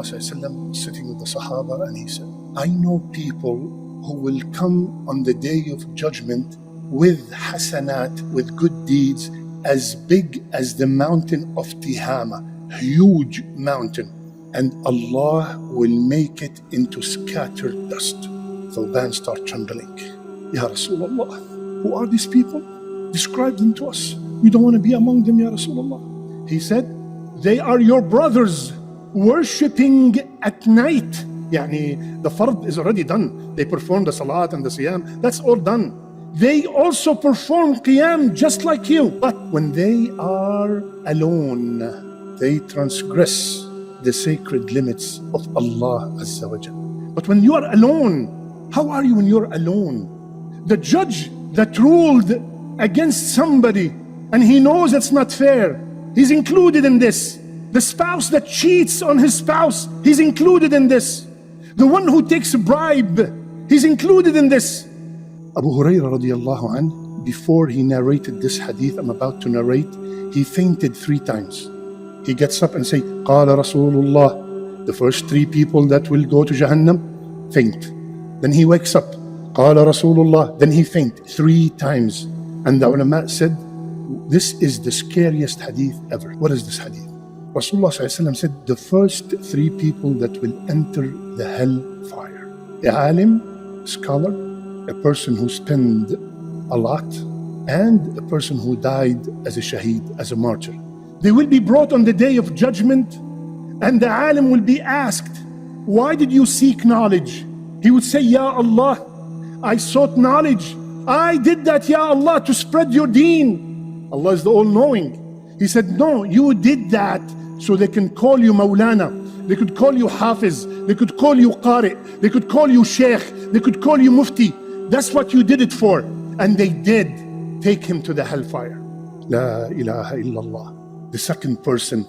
Rasulullah sitting with the Sahaba, and he said, I know people who will come on the day of judgment with hasanat, with good deeds, as big as the mountain of Tihama, huge mountain, and Allah will make it into scattered dust. Thawban start trembling. Ya Rasulullah, who are these people? Describe them to us. We don't want to be among them, Ya Rasulullah. He said, they are your brothers worshipping at night. The fard is already done. They perform the salat and the siyam. That's all done. They also perform qiyam just like you. But when they are alone, they transgress the sacred limits of Allah Azza wa Jal. But when you are alone, how are you when you're alone? The judge that ruled against somebody and he knows it's not fair, he's included in this. The spouse that cheats on his spouse, he's included in this. The one who takes a bribe, he's included in this. Abu Hurairah radiallahu anh, before he narrated this hadith I'm about to narrate, he fainted 3 times. He gets up and say, Qala Rasulullah, the first 3 people that will go to Jahannam, faint. Then he wakes up, Qala Rasulullah, then he faint 3 times. And the ulama said, this is the scariest hadith ever. What is this hadith? Rasulullah said, the first 3 people that will enter the hellfire: a alim, scholar, a person who spent a lot, and a person who died as a shaheed, as a martyr. They will be brought on the day of judgment, and the alim will be asked, why did you seek knowledge? He would say, Ya Allah, I sought knowledge. I did that, Ya Allah, to spread your deen. Allah is the all-knowing. He said, no, you did that so they can call you Maulana. They could call you Hafiz. They could call you Qari. They could call you Sheikh. They could call you Mufti. That's what you did it for. And they did take him to the hellfire. La ilaha illallah. The second person,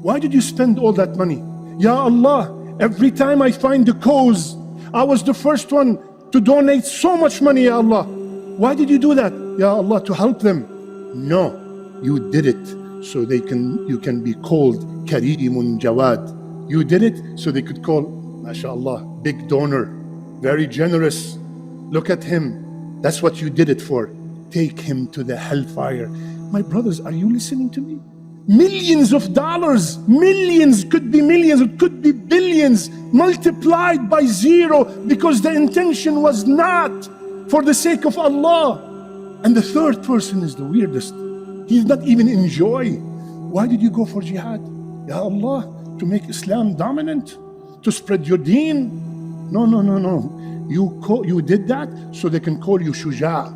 why did you spend all that money? Ya Allah, every time I find a cause, I was the first one to donate so much money, Ya Allah. Why did you do that? Ya Allah, to help them. No, you did it so you can be called Kareemun Jawad. You did it so they could call, MashaAllah, big donor, very generous. Look at him. That's what you did it for. Take him to the hellfire. My brothers, are you listening to me? Millions of dollars, millions, could be millions, it could be billions, multiplied by 0 because the intention was not for the sake of Allah. And the third person is the weirdest. He's not even enjoy. Why did you go for jihad? Ya Allah, to make Islam dominant, to spread your deen? No. You did that so they can call you Shuja,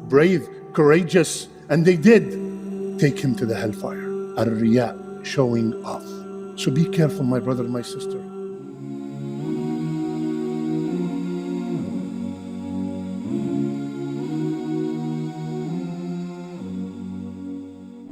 brave, courageous, and they did take him to the hellfire. Ar-Riya, showing off. So be careful, my brother, my sister.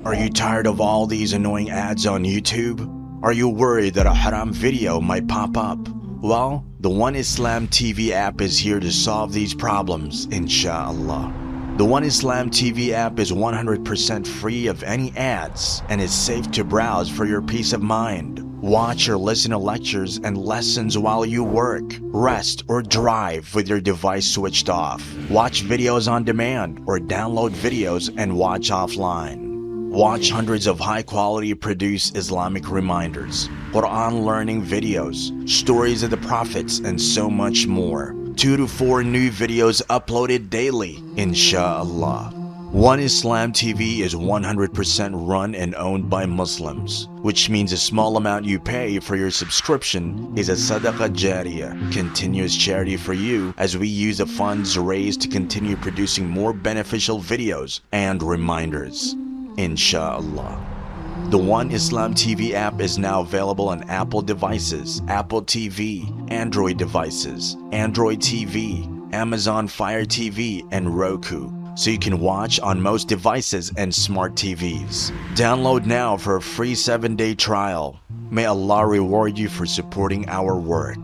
Are you tired of all these annoying ads on YouTube? Are you worried that a haram video might pop up? Well, the One Islam TV app is here to solve these problems, inshallah. The One Islam TV app is 100% free of any ads and is safe to browse for your peace of mind. Watch or listen to lectures and lessons while you work, rest, or drive with your device switched off. Watch videos on demand or download videos and watch offline. Watch hundreds of high-quality produced Islamic reminders, Quran learning videos, stories of the prophets, and so much more. 2 to 4 new videos uploaded daily, inshallah. One Islam TV is 100% run and owned by Muslims, which means a small amount you pay for your subscription is a SADAQAH JARIYAH, continuous charity for you, as we use the funds raised to continue producing more beneficial videos and reminders, inshallah. The One Islam TV app is now available on Apple devices, Apple TV, Android devices, Android TV, Amazon Fire TV, and Roku, so you can watch on most devices and smart TVs. Download now for a free 7-day trial. May Allah reward you for supporting our work.